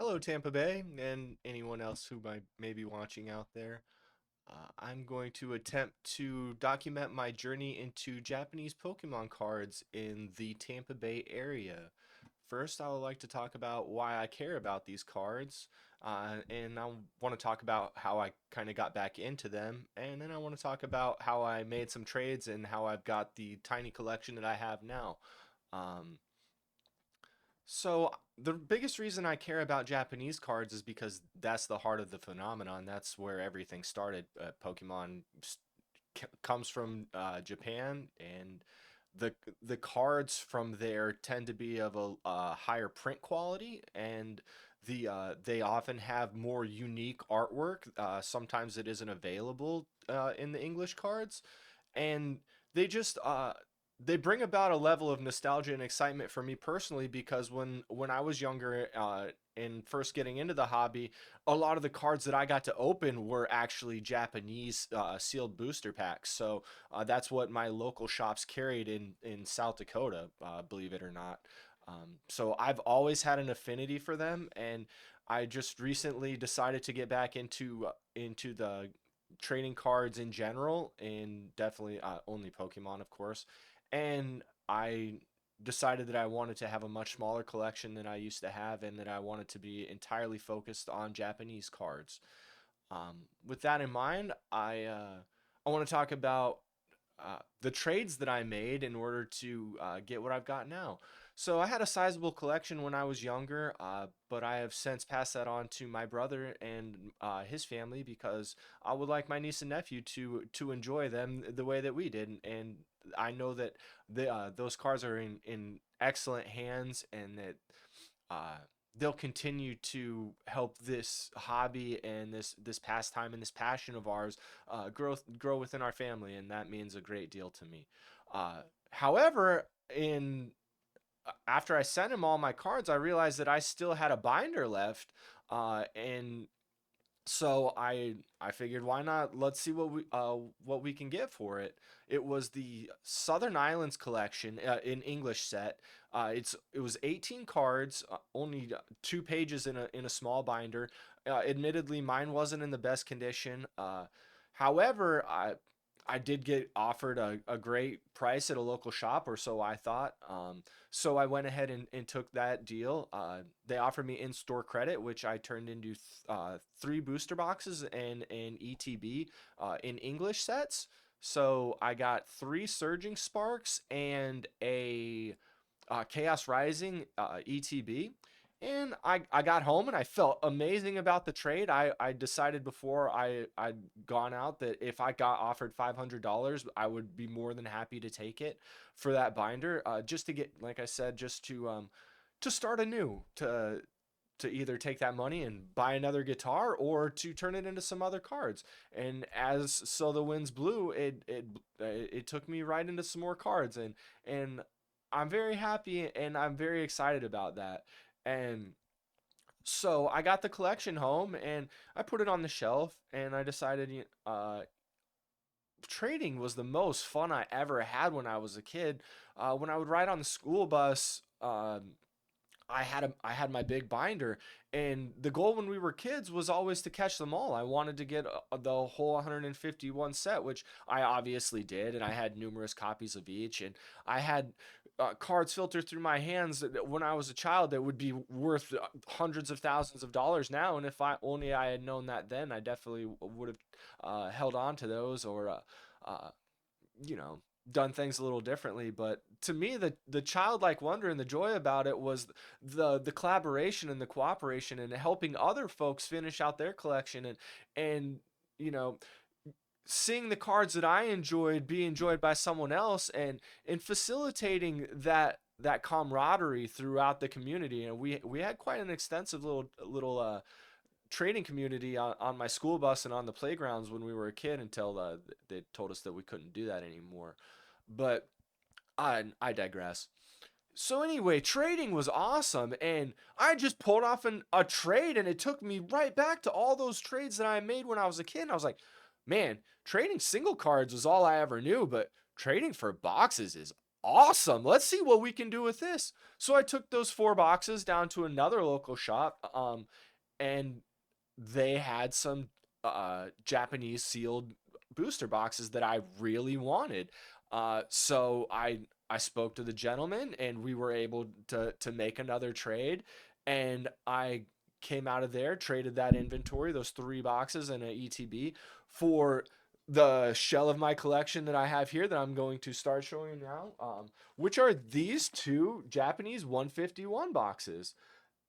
Hello, Tampa Bay, and anyone else who might may be watching out there. I'm going to attempt to document my journey into Japanese Pokemon cards in the Tampa Bay area. First, I would like to talk about why I care about these cards, and I want to talk about how I kind of got back into them, and then I want to talk about how I made some trades and how I've got the tiny collection that I have now. Um, so the biggest reason I care about Japanese cards is because that's the heart of the phenomenon. That's where everything started. Pokemon comes from Japan, and the the cards from there tend to be of a higher print quality, and they often have more unique artwork. Sometimes it isn't available in the English cards, and they just they bring about a level of nostalgia and excitement for me personally because when I was younger and first getting into the hobby, a lot of the cards that I got to open were actually Japanese sealed booster packs. So that's what my local shops carried in South Dakota, believe it or not. So I've always had an affinity for them, and I just recently decided to get back into the trading cards in general, and definitely only Pokemon, of course. And I decided that I wanted to have a much smaller collection than I used to have, and that I wanted to be entirely focused on Japanese cards. With that in mind, I want to talk about the trades that I made in order to get what I've got now. So I had a sizable collection when I was younger, but I have since passed that on to my brother and his family because I would like my niece and nephew to enjoy them the way that we did, and I know that those cards are in excellent hands, and that uh, they'll continue to help this hobby and this pastime and this passion of ours grow within our family, and that means a great deal to me. However, in after I sent him all my cards, I realized that I still had a binder left, and so I figured, why not, let's see what we can get for it. It was the Southern Islands collection in English set. It was 18 cards, only 2 pages in a small binder. Admittedly, mine wasn't in the best condition. However, I did get offered a great price at a local shop, or so I thought. So I went ahead and took that deal. They offered me in-store credit, which I turned into 3 booster boxes and an ETB in English sets. So I got 3 Surging Sparks and a Chaos Rising ETB. And I got home and I felt amazing about the trade. I decided before I'd gone out that if I got offered $500, I would be more than happy to take it for that binder, just to get, like I said, just to start anew, to either take that money and buy another guitar or to turn it into some other cards. And as so the winds blew, it took me right into some more cards, and I'm very happy and I'm very excited about that. And so I got the collection home and I put it on the shelf, and I decided trading was the most fun I ever had when I was a kid. When I would ride on the school bus, I had my big binder, and the goal when we were kids was always to catch them all. I wanted to get the whole 151 set, which I obviously did, and I had numerous copies of each, and I had cards filter through my hands when I was a child that would be worth hundreds of thousands of dollars now. And if I only I had known that then, I definitely would have held on to those, or uh, you know, done things a little differently. But to me, the childlike wonder and the joy about it was the collaboration and the cooperation and helping other folks finish out their collection, and you know, seeing the cards that I enjoyed be enjoyed by someone else, and facilitating that camaraderie throughout the community. And we had quite an extensive little trading community on my school bus and on the playgrounds when we were a kid, until they told us that we couldn't do that anymore. But I digress. So anyway, trading was awesome, and I just pulled off a trade, and it took me right back to all those trades that I made when I was a kid. And I was like, man, trading single cards was all I ever knew, but trading for boxes is awesome. Let's see what we can do with this. So I took those 4 boxes down to another local shop, and they had some Japanese sealed booster boxes that I really wanted. So I spoke to the gentleman, and we were able to make another trade, and I came out of there, traded that inventory, those 3 boxes and an ETB, for the shell of my collection that I have here that I'm going to start showing now, which are these 2 Japanese 151 boxes.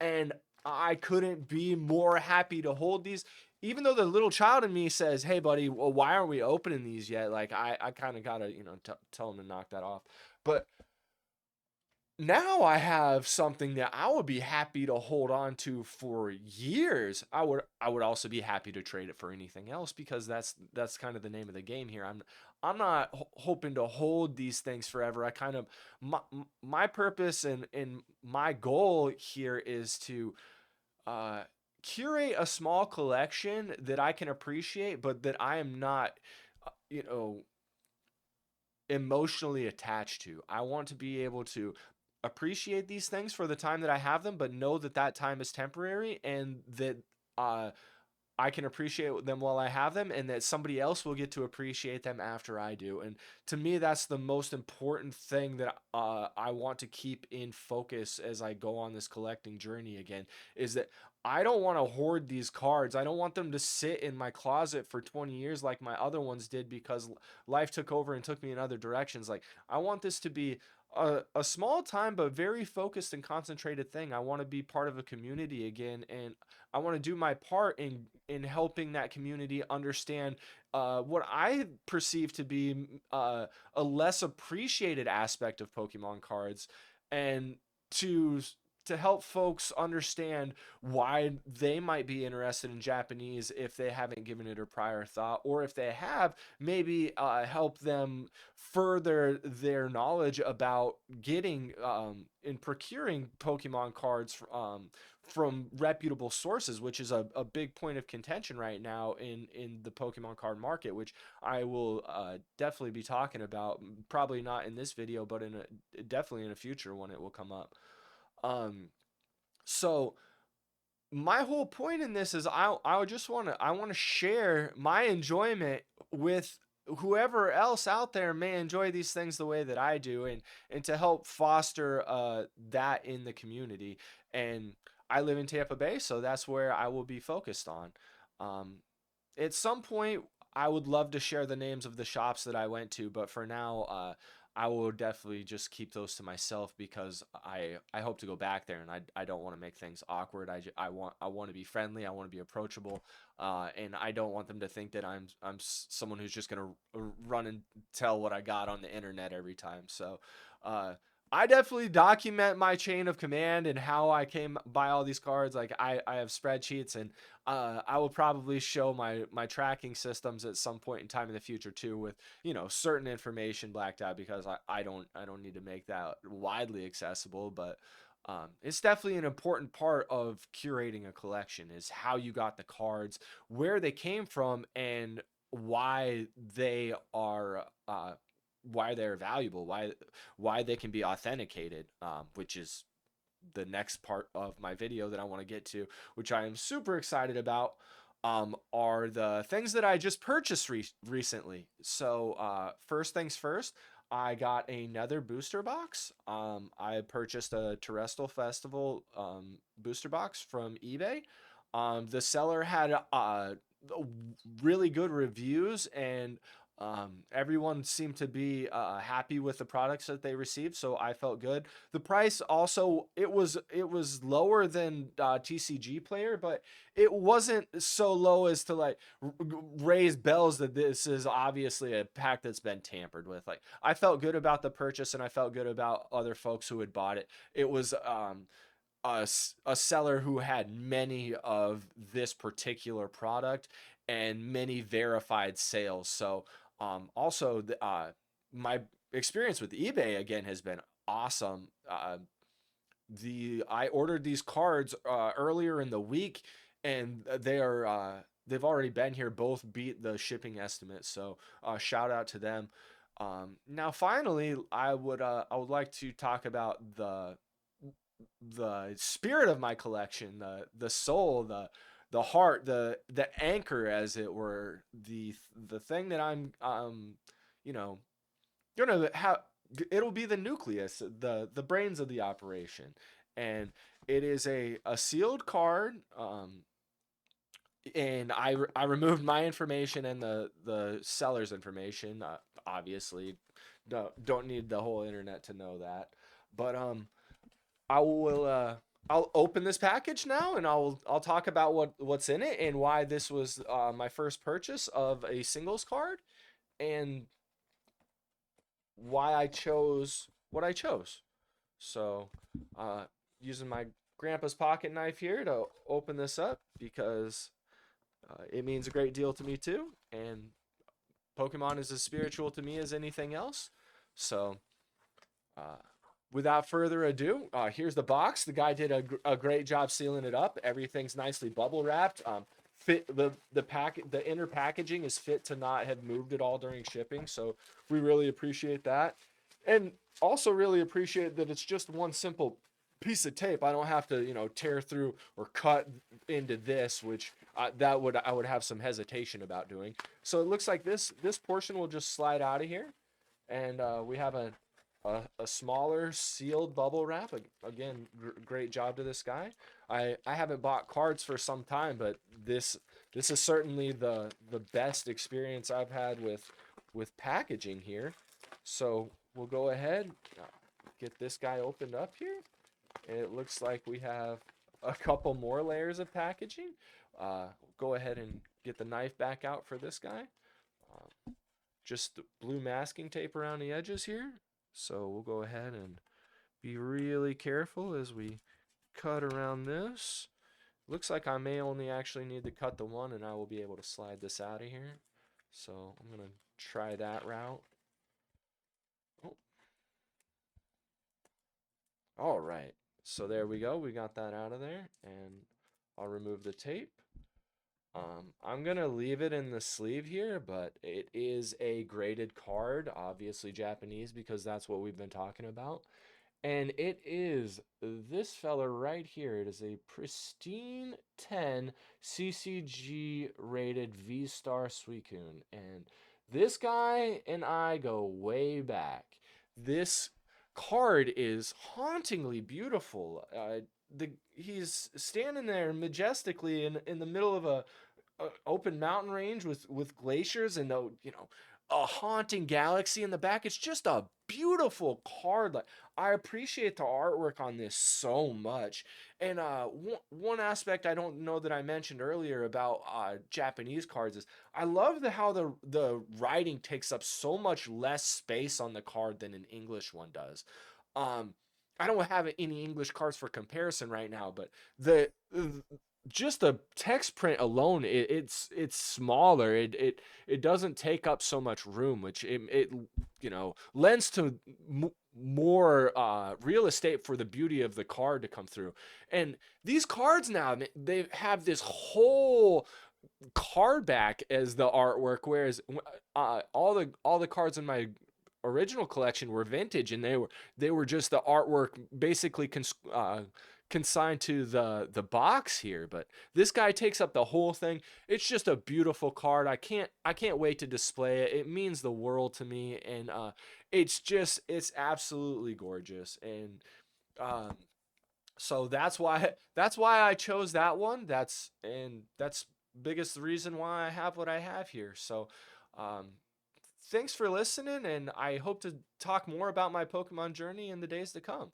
And I couldn't be more happy to hold these. Even though the little child in me says, "Hey, buddy, well, why aren't we opening these yet?" Like I kind of gotta, tell him to knock that off. But now I have something that I would be happy to hold on to for years. I would also be happy to trade it for anything else, because that's kind of the name of the game here. I'm not hoping to hold these things forever. I kind of my purpose and my goal here is to uh, curate a small collection that I can appreciate, but that I am not, you know, emotionally attached to. I want to be able to appreciate these things for the time that I have them, but know that that time is temporary, and that uh, I can appreciate them while I have them, and that somebody else will get to appreciate them after I do. And to me, that's the most important thing that I want to keep in focus as I go on this collecting journey again, is that I don't want to hoard these cards. I don't want them to sit in my closet for 20 years like my other ones did, because life took over and took me in other directions. Like, I want this to be a small time but very focused and concentrated thing. I want to be part of a community again, and I want to do my part in helping that community understand what I perceive to be a less appreciated aspect of Pokemon cards, and to to help folks understand why they might be interested in Japanese if they haven't given it a prior thought, or if they have, maybe help them further their knowledge about getting and procuring Pokemon cards from reputable sources, which is a big point of contention right now in the Pokemon card market, which I will definitely be talking about. Probably not in this video, but definitely in a future one it will come up. Um, so my whole point in this is I just want to, I want to share my enjoyment with whoever else out there may enjoy these things the way that I do, and to help foster that in the community. And I live in Tampa Bay, so that's where I will be focused on. Um, at some point, I would love to share the names of the shops that I went to, but for now, I will definitely just keep those to myself, because I hope to go back there, and I don't want to make things awkward. I want to be friendly. I want to be approachable, and I don't want them to think that I'm someone who's just gonna run and tell what I got on the internet every time. So. Uh, I definitely document my chain of command and how I came by all these cards. Like, I have spreadsheets, and I will probably show my tracking systems at some point in time in the future too, with certain information blacked out, because I don't need to make that widely accessible. But it's definitely an important part of curating a collection, is how you got the cards, where they came from, and why they are why they're valuable, why they can be authenticated, which is the next part of my video that I want to get to, which I am super excited about, are the things that I just purchased recently. So first things first, I got another booster box. I purchased a Terrestrial Festival booster box from eBay. The seller had really good reviews, and everyone seemed to be happy with the products that they received, so I felt good. The price also, it was lower than TCG Player, but it wasn't so low as to like raise bells that this is obviously a pack that's been tampered with. Like, I felt good about the purchase, and I felt good about other folks who had bought it. It was a seller who had many of this particular product and many verified sales. So also my experience with eBay again has been awesome. The I ordered these cards earlier in the week, and they've already been here. Both beat the shipping estimate, so shout out to them. Now, finally, I would like to talk about the spirit of my collection, the soul, the heart, the anchor, as it were, the thing that I'm you know gonna have. It'll be the nucleus, the brains of the operation, and it is a sealed card. And I removed my information and the seller's information. Obviously, don't need the whole internet to know that. But I will I'll open this package now, and I'll talk about what's in it and why this was my first purchase of a singles card, and why I chose what I chose. So, uh, using my grandpa's pocket knife here to open this up, because it means a great deal to me too, and Pokemon is as spiritual to me as anything else. So, uh, without further ado, here's the box. The guy did a great job sealing it up. Everything's nicely bubble wrapped. Fit the inner packaging is fit to not have moved at all during shipping. So we really appreciate that, and also really appreciate that it's just one simple piece of tape. I don't have to tear through or cut into this, which I would have some hesitation about doing. So it looks like this portion will just slide out of here, and we have a smaller sealed bubble wrap. Again, great job to this guy. I haven't bought cards for some time, but this is certainly the best experience I've had with packaging here. So we'll go ahead, get this guy opened up here. And it looks like we have a couple more layers of packaging. Go ahead and get the knife back out for this guy. Just blue masking tape around the edges here. So we'll go ahead and be really careful as we cut around this. Looks like I may only actually need to cut the one, and I will be able to slide this out of here. So I'm going to try that route. Oh. All right. So there we go. We got that out of there, and I'll remove the tape. I'm gonna leave it in the sleeve here, but it is a graded card, obviously Japanese, because that's what we've been talking about. And it is this fella right here. It is a pristine 10 CCG rated V-Star Suicune. And this guy and I go way back. This card is hauntingly beautiful. He's standing there majestically in the middle of a open mountain range with glaciers and a haunting galaxy in the back. It's just a beautiful card. Like, I appreciate the artwork on this so much. And one aspect I don't know that I mentioned earlier about Japanese cards is I love how the writing takes up so much less space on the card than an English one does. Um, I don't have any English cards for comparison right now, but the just the text print alone, it's smaller. It doesn't take up so much room, which it lends to more real estate for the beauty of the card to come through. And these cards now, they have this whole card back as the artwork, whereas all the cards in my original collection were vintage, and they were just the artwork basically consigned to the box here. But this guy takes up the whole thing. It's just a beautiful card. I can't wait to display it. It means the world to me, and it's absolutely gorgeous. And so that's why I chose that one. That's biggest reason why I have what I have here. So um thanks for listening, and I hope to talk more about my Pokemon journey in the days to come.